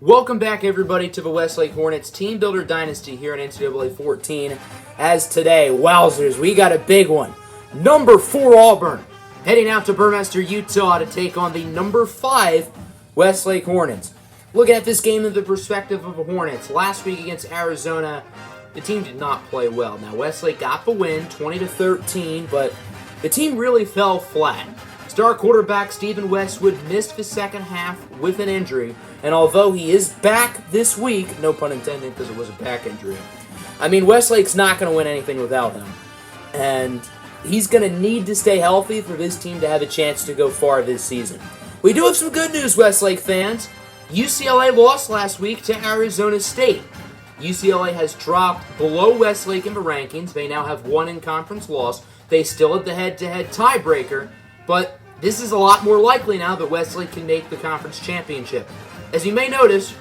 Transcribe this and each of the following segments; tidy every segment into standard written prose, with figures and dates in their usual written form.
Welcome back, everybody, to the Westlake Hornets Teambuilder Dynasty here in NCAA 14. As today, wowzers, we got a big one. Number 4 Auburn heading out to Burmester, Utah to take on the number 5 Westlake Hornets. Looking at this game in the perspective of the Hornets, last week against Arizona, the team did not play well. Now, Westlake got the win, 20-13, but the team really fell flat. Star quarterback Stephen Westwood missed the second half with an injury, and although he is back this week, no pun intended because it was a back injury, I mean, Westlake's not going to win anything without him. And he's going to need to stay healthy for this team to have a chance to go far this season. We do have some good news, Westlake fans. UCLA lost last week to Arizona State. UCLA has dropped below Westlake in the rankings. They now have one in-conference loss. They still have the head-to-head tiebreaker, but this is a lot more likely now that Westlake can make the conference championship. As you may notice,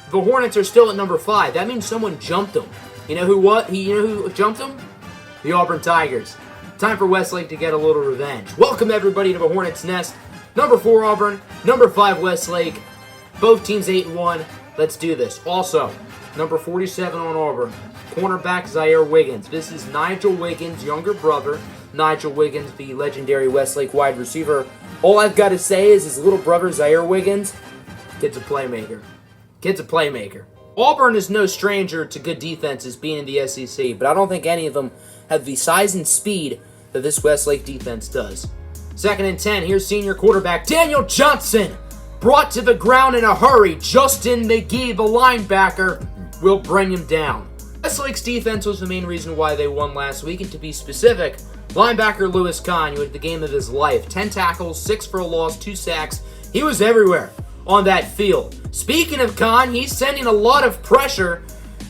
the Hornets are still at number 5. That means someone jumped them. You know who jumped them? The Auburn Tigers. Time for Westlake to get a little revenge. Welcome, everybody, to the Hornets' Nest. Number 4 Auburn, number 5 Westlake. Both teams 8-1. Let's do this. Also, number 47 on Auburn, cornerback Zaire Wiggins. This is Nigel Wiggins' younger brother. Nigel Wiggins, the legendary Westlake wide receiver. All I've got to say is his little brother, Zaire Wiggins, kid's a playmaker. Kid's a playmaker. Auburn is no stranger to good defenses being in the SEC, but I don't think any of them have the size and speed that this Westlake defense does. 2nd and 10, here's senior quarterback Daniel Johnson. Brought to the ground in a hurry. Justin McGee, the linebacker, will bring him down. Westlake's defense was the main reason why they won last week, and to be specific, linebacker Lewis Kahn, who had the game of his life. 10 tackles, 6 for a loss, 2 sacks. He was everywhere on that field. Speaking of Kahn, he's sending a lot of pressure,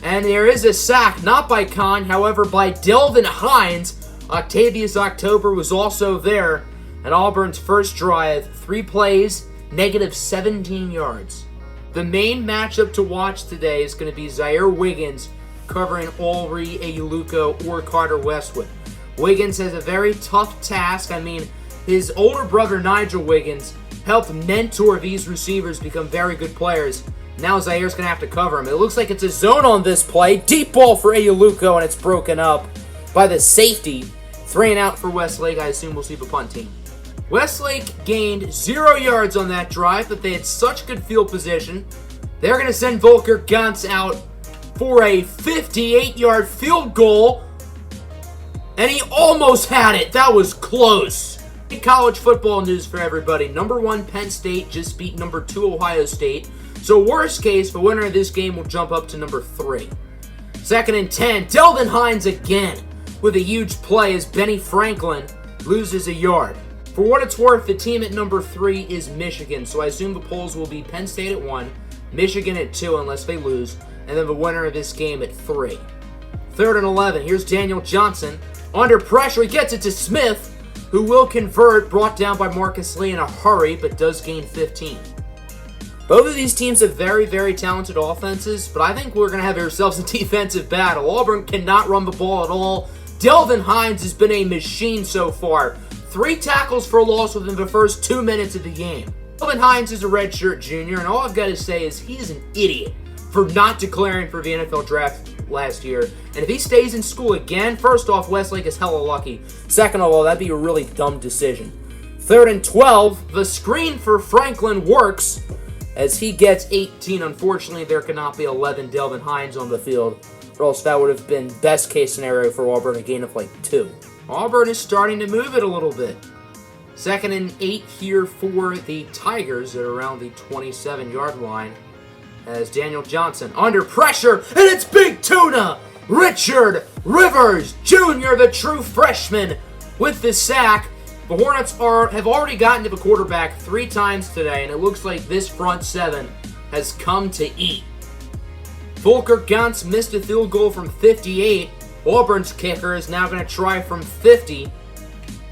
and there is a sack, not by Kahn, however, by Delvin Hines. Octavius October was also there, and Auburn's first drive, 3 plays, negative 17 yards. The main matchup to watch today is going to be Zaire Wiggins covering Ulrich Ayuluko or Carter Westwood. Wiggins has a very tough task. I mean, his older brother Nigel Wiggins helped mentor these receivers become very good players. Now Zaire's going to have to cover him. It looks like it's a zone on this play. Deep ball for Ayuluko, and it's broken up by the safety. 3 and out for Westlake. I assume we'll see the punt team. Westlake gained 0 yards on that drive, but they had such good field position. They're going to send Volker Gantz out for a 58-yard field goal, and he almost had it. That was close. College football news for everybody. Number 1 Penn State just beat number 2 Ohio State. So worst case, the winner of this game will jump up to number 3. 2nd and 10, Delvin Hines again with a huge play as Benny Franklin loses a yard. For what it's worth, the team at number 3 is Michigan, so I assume the polls will be Penn State at 1, Michigan at 2 unless they lose, and then the winner of this game at 3. 3rd and 11, here's Daniel Johnson. Under pressure, he gets it to Smith, who will convert, brought down by Marcus Lee in a hurry, but does gain 15. Both of these teams have very, very talented offenses, but I think we're going to have ourselves a defensive battle. Auburn cannot run the ball at all. Delvin Hines has been a machine so far. 3 tackles for a loss within the first 2 minutes of the game. Delvin Hines is a redshirt junior, and all I've got to say is he's an idiot for not declaring for the NFL draft last year. And if he stays in school again, first off, Westlake is hella lucky. Second of all, that'd be a really dumb decision. 3rd and 12, the screen for Franklin works as he gets 18. Unfortunately, there cannot be 11 Delvin Hines on the field, or else that would have been best case scenario for Auburn, a gain of like 2. Auburn is starting to move it a little bit. 2nd and 8 here for the Tigers at around the 27-yard line. As Daniel Johnson under pressure, and it's Big Tuna! Richard Rivers Jr., the true freshman, with the sack. The Hornets have already gotten to the quarterback 3 times today, and it looks like this front 7 has come to eat. Volker Gantz missed a field goal from 58. Auburn's kicker is now going to try from 50.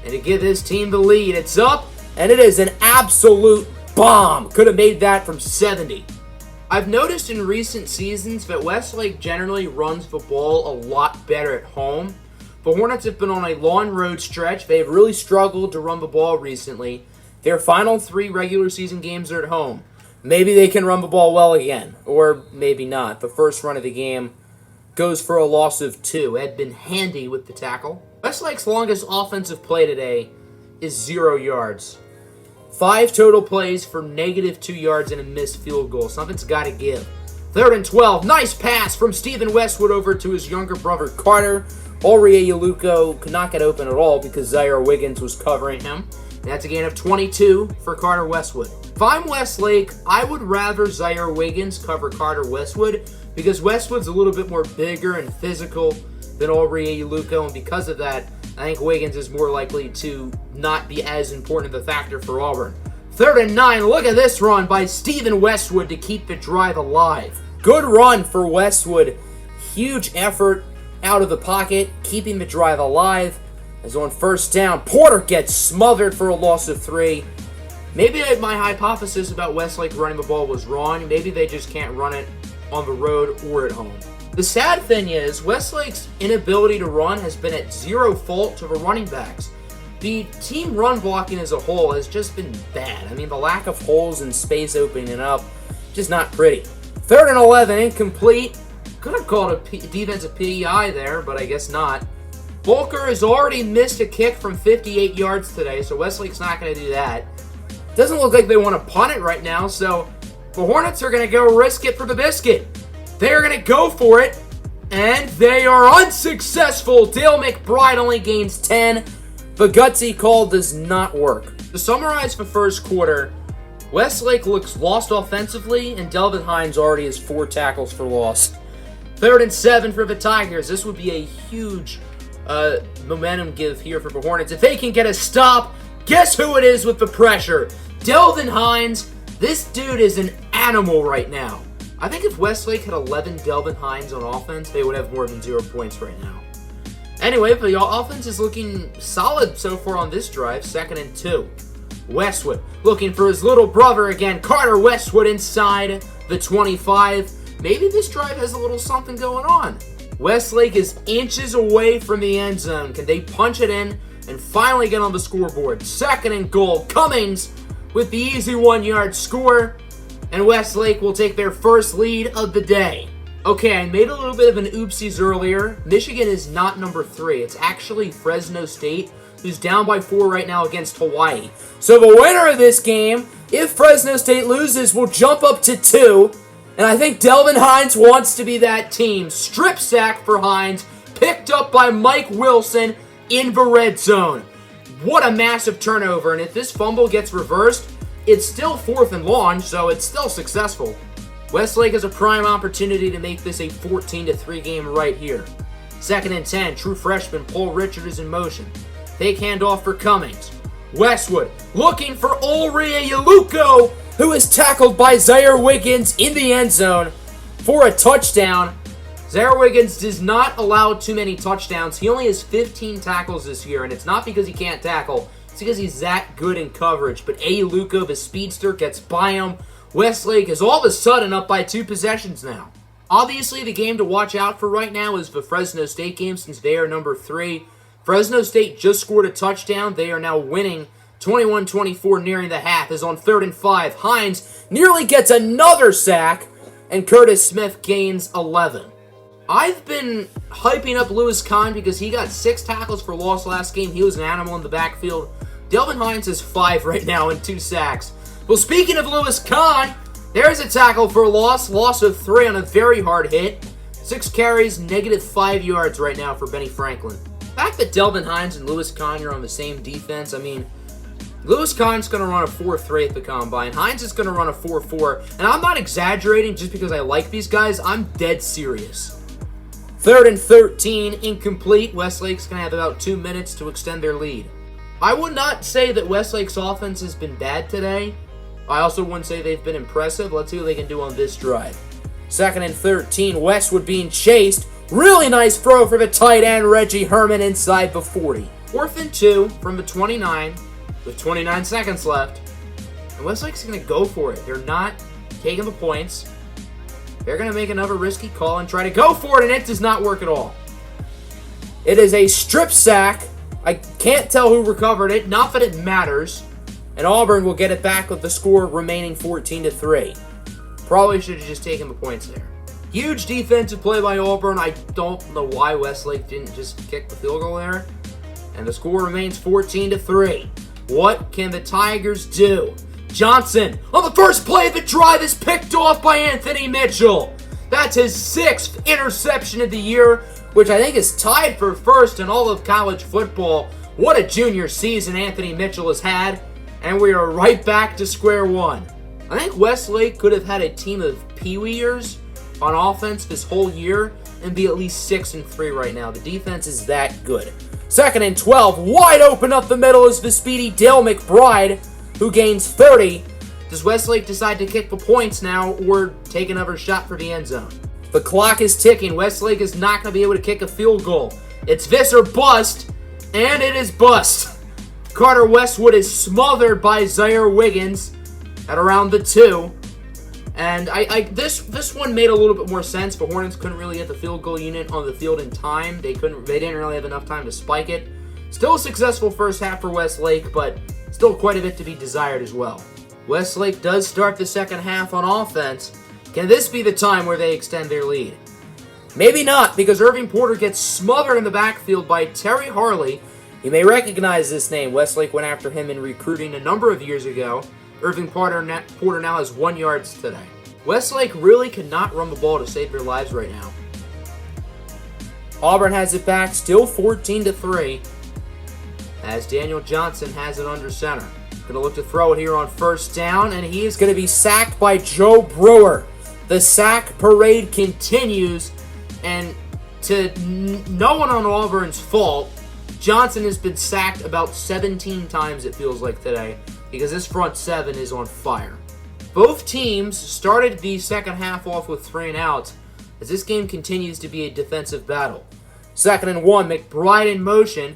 And to give his team the lead, it's up, and it is an absolute bomb. Could have made that from 70. I've noticed in recent seasons that Westlake generally runs the ball a lot better at home. The Hornets have been on a long road stretch. They have really struggled to run the ball recently. Their final 3 regular season games are at home. Maybe they can run the ball well again, or maybe not. The first run of the game goes for a loss of 2. Had been handy with the tackle. Westlake's longest offensive play today is 0 yards. 5 total plays for -2 yards and a missed field goal. Something's got to give. 3rd and 12. Nice pass from Stephen Westwood over to his younger brother Carter. Yaluko could not get open at all because Zaire Wiggins was covering him. And that's a gain of 22 for Carter Westwood. If I'm Westlake, I would rather Zaire Wiggins cover Carter Westwood because Westwood's a little bit more bigger and physical than Yaluko, and because of that, I think Wiggins is more likely to not be as important of a factor for Auburn. 3rd and 9. Look at this run by Stephen Westwood to keep the drive alive. Good run for Westwood. Huge effort out of the pocket, keeping the drive alive. As on 1st down, Porter gets smothered for a loss of 3. Maybe my hypothesis about Westlake running the ball was wrong. Maybe they just can't run it on the road or at home. The sad thing is, Westlake's inability to run has been at zero fault to the running backs. The team run blocking as a whole has just been bad. I mean, the lack of holes and space opening up, just not pretty. 3rd and 11, incomplete. Could have called a defensive PEI there, but I guess not. Volker has already missed a kick from 58 yards today, so Westlake's not going to do that. Doesn't look like they want to punt it right now, so the Hornets are going to go risk it for the biscuit. They're going to go for it, and they are unsuccessful. Dale McBride only gains 10. The gutsy call does not work. To summarize the first quarter, Westlake looks lost offensively, and Delvin Hines already has 4 tackles for loss. 3rd and 7 for the Tigers. This would be a huge momentum give here for the Hornets. If they can get a stop, guess who it is with the pressure? Delvin Hines. This dude is an animal right now. I think if Westlake had 11 Delvin Hines on offense, they would have more than 0 points right now. Anyway, the offense is looking solid so far on this drive. 2nd and 2. Westwood looking for his little brother again. Carter Westwood inside the 25. Maybe this drive has a little something going on. Westlake is inches away from the end zone. Can they punch it in and finally get on the scoreboard? 2nd and goal. Cummings with the easy 1-yard score. And Westlake will take their first lead of the day. Okay, I made a little bit of an oopsies earlier. Michigan is not number 3. It's actually Fresno State, who's down by 4 right now against Hawaii. So the winner of this game, if Fresno State loses, will jump up to 2. And I think Delvin Hines wants to be that team. Strip sack for Hines, picked up by Mike Wilson in the red zone. What a massive turnover. And if this fumble gets reversed, it's still 4th and long, so it's still successful. Westlake has a prime opportunity to make this a 14-3 game right here. 2nd and 10, true freshman Paul Richard is in motion. Fake handoff for Cummings. Westwood looking for Yaluko, who is tackled by Zaire Wiggins in the end zone for a touchdown. Zaire Wiggins does not allow too many touchdowns. He only has 15 tackles this year, and it's not because he can't tackle. It's because he's that good in coverage. But Yaluko, the speedster, gets by him. Westlake is all of a sudden up by 2 possessions now. Obviously, the game to watch out for right now is the Fresno State game since they are number 3. Fresno State just scored a touchdown. They are now winning 21-24 nearing the half. Is on 3rd and 5. Hines nearly gets another sack, and Curtis Smith gains 11. I've been hyping up Lewis Kahn because he got 6 tackles for loss last game. He was an animal in the backfield. Delvin Hines has 5 right now and 2 sacks. Well, speaking of Lewis Kahn, there's a tackle for loss of 3 on a very hard hit. 6 carries, -5 yards right now for Benny Franklin. The fact that Delvin Hines and Lewis Kahn are on the same defense, I mean, Lewis Kahn's going to run a 4.3 at the combine. Hines is going to run a 4.4. And I'm not exaggerating just because I like these guys. I'm dead serious. 3rd and 13, incomplete. Westlake's going to have about 2 minutes to extend their lead. I would not say that Westlake's offense has been bad today. I also wouldn't say they've been impressive. Let's see what they can do on this drive. 2nd and 13, Westwood being chased. Really nice throw for the tight end, Reggie Herman, inside the 40. 4th and 2 from the 29 with 29 seconds left. And Westlake's going to go for it. They're not taking the points. They're going to make another risky call and try to go for it, and it does not work at all. It is a strip sack. I can't tell who recovered it. Not that it matters. and Auburn will get it back with the score remaining 14-3. Probably should have just taken the points there. Huge defensive play by Auburn. I don't know why Westlake didn't just kick the field goal there. And the score remains 14-3. What can the Tigers do? Johnson, on the first play of the drive, is picked off by Anthony Mitchell. That's his 6th interception of the year, which I think is tied for first in all of college football. What a junior season Anthony Mitchell has had. And we are right back to square one. I think Westlake could have had a team of peeweeers on offense this whole year and be at least 6-3 right now. The defense is that good. 2nd and 12, wide open up the middle is the speedy Dale McBride, who gains 30. Does Westlake decide to kick the points now or take another shot for the end zone? The clock is ticking. Westlake is not going to be able to kick a field goal. It's this or bust, and it is bust. Carter Westwood is smothered by Zaire Wiggins at around the 2. And this one made a little bit more sense. The Hornets couldn't really get the field goal unit on the field in time. They didn't really have enough time to spike it. Still a successful first half for Westlake, but still quite a bit to be desired as well. Westlake does start the second half on offense. Can this be the time where they extend their lead? Maybe not, because Irving Porter gets smothered in the backfield by Terry Harley. You may recognize this name. Westlake went after him in recruiting a number of years ago. Irving Porter now has 1 yard today. Westlake really cannot run the ball to save their lives right now. Auburn has it back, still 14-3, as Daniel Johnson has it under center. Going to look to throw it here on first down, and he is going to be sacked by Joe Brewer. The sack parade continues, and to no one on Auburn's fault, Johnson has been sacked about 17 times, it feels like, today, because this front seven is on fire. Both teams started the second half off with 3 and outs, as this game continues to be a defensive battle. 2nd and 1, McBride in motion,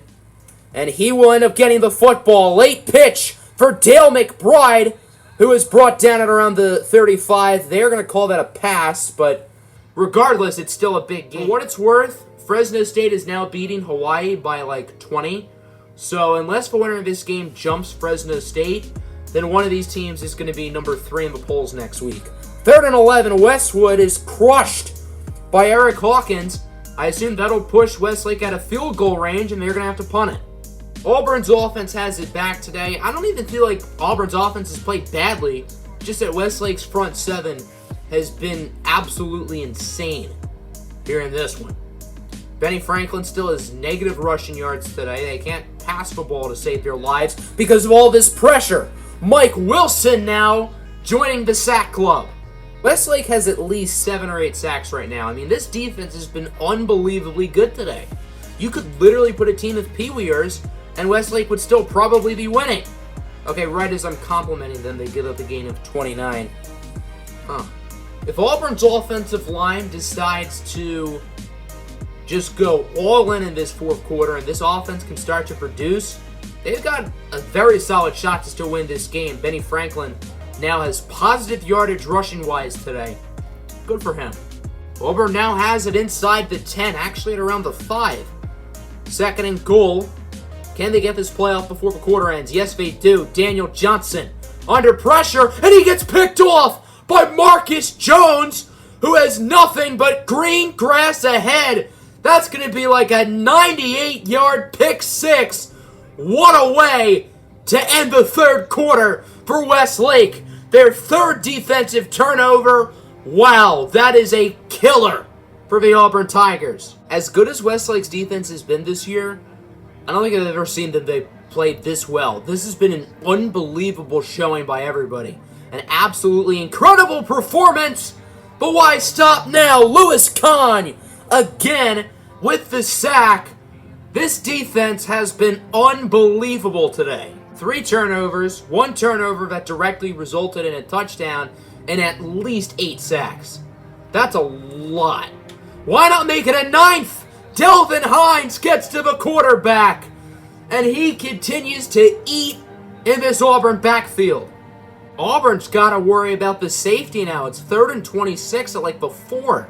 and he will end up getting the football. Late pitch for Dale McBride, who is brought down at around the 35. They're going to call that a pass, but regardless, it's still a big game. For what it's worth, Fresno State is now beating Hawaii by like 20. So unless the winner of this game jumps Fresno State, then one of these teams is going to be number 3 in the polls next week. 3rd and 11, Westwood is crushed by Eric Hawkins. I assume that'll push Westlake out of field goal range, and they're going to have to punt it. Auburn's offense has it back today. I don't even feel like Auburn's offense has played badly, just that Westlake's front seven has been absolutely insane here in this one. Benny Franklin still has negative rushing yards today. They can't pass the ball to save their lives because of all this pressure. Mike Wilson now joining the sack club. Westlake has at least 7 or 8 sacks right now. I mean, this defense has been unbelievably good today. You could literally put a team of peeweers, and Westlake would still probably be winning. Okay, right as I'm complimenting them, they give up a gain of 29. If Auburn's offensive line decides to just go all in this fourth quarter and this offense can start to produce, they've got a very solid shot to still win this game. Benny Franklin now has positive yardage rushing-wise today. Good for him. Auburn now has it inside the 10, actually at around the 5. 2nd and goal. Can they get this play off before the quarter ends? Yes, they do. Daniel Johnson under pressure, and he gets picked off by Marcus Jones, who has nothing but green grass ahead. That's going to be like a 98-yard pick six. What a way to end the third quarter for Westlake. Their 3rd defensive turnover. Wow, that is a killer for the Auburn Tigers. As good as Westlake's defense has been this year, I don't think I've ever seen that they played this well. This has been an unbelievable showing by everybody. An absolutely incredible performance. But why stop now? Lewis Kahn again with the sack. This defense has been unbelievable today. 3 turnovers, 1 turnover that directly resulted in a touchdown, and at least 8 sacks. That's a lot. Why not make it a 9th? Delvin Hines gets to the quarterback, and he continues to eat in this Auburn backfield. Auburn's got to worry about the safety now. It's 3rd and 26 at like before.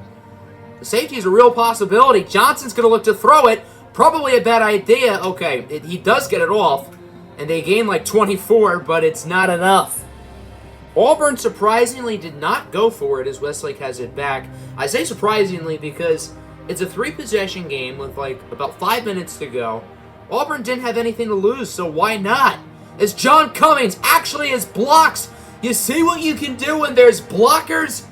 The safety is a real possibility. Johnson's going to look to throw it. Probably a bad idea. Okay, he does get it off. And they gained like 24, but it's not enough. Auburn surprisingly did not go for it as Westlake has it back. I say surprisingly because it's a 3-possession game with like about 5 minutes to go. Auburn didn't have anything to lose, so why not? As John Cummings actually has blocks. You see what you can do when there's blockers?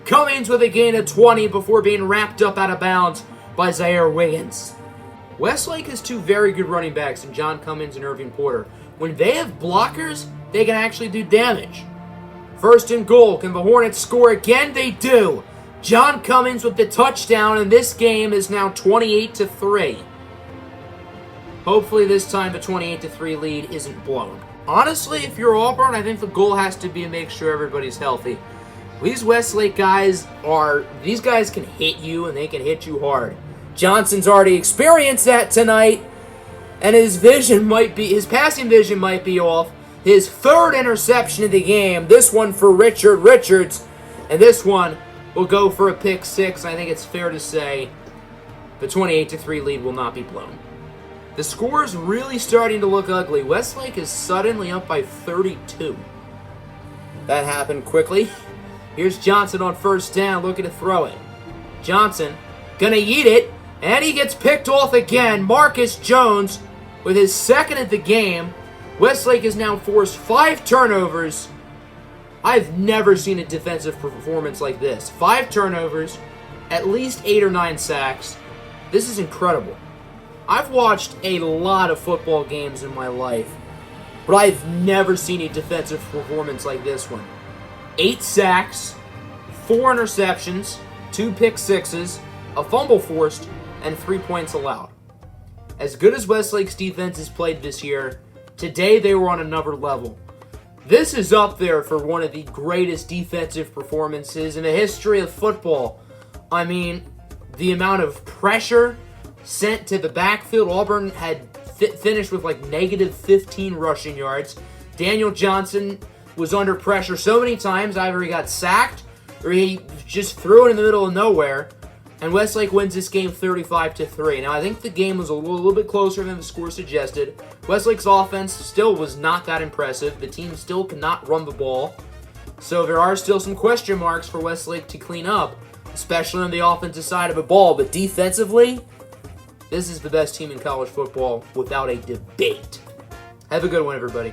Cummings with a gain of 20 before being wrapped up out of bounds by Zaire Wiggins. Westlake has 2 very good running backs in John Cummings and Irving Porter. When they have blockers, they can actually do damage. First and goal. Can the Hornets score again? They do. John Cummings with the touchdown, and this game is now 28-3. Hopefully this time the 28-3 lead isn't blown. Honestly, if you're Auburn, I think the goal has to be to make sure everybody's healthy. These Westlake guys can hit you, and they can hit you hard. Johnson's already experienced that tonight, and his passing vision might be off. His 3rd interception of the game, this one for Richard Richards, and this one will go for a pick 6. I think it's fair to say the 28-3 lead will not be blown. The score is really starting to look ugly. Westlake is suddenly up by 32. That happened quickly. Here's Johnson on first down, looking to throw it. Johnson gonna yeet it, and he gets picked off again. Marcus Jones with his 2nd of the game. Westlake has now forced 5 turnovers. I've never seen a defensive performance like this. 5 turnovers, at least 8 or 9 sacks. This is incredible. I've watched a lot of football games in my life, but I've never seen a defensive performance like this one. 8 sacks, 4 interceptions, 2 pick 6s, a fumble forced, and 3 points allowed. As good as Westlake's defense has played this year, today they were on another level. This is up there for one of the greatest defensive performances in the history of football. I mean, the amount of pressure sent to the backfield. Auburn had finished with like negative 15 rushing yards. Daniel Johnson was under pressure so many times, either he got sacked or he just threw it in the middle of nowhere. And Westlake wins this game 35-3. Now, I think the game was a little bit closer than the score suggested. Westlake's offense still was not that impressive. The team still could not run the ball. So there are still some question marks for Westlake to clean up, especially on the offensive side of the ball. But defensively, this is the best team in college football without a debate. Have a good one, everybody.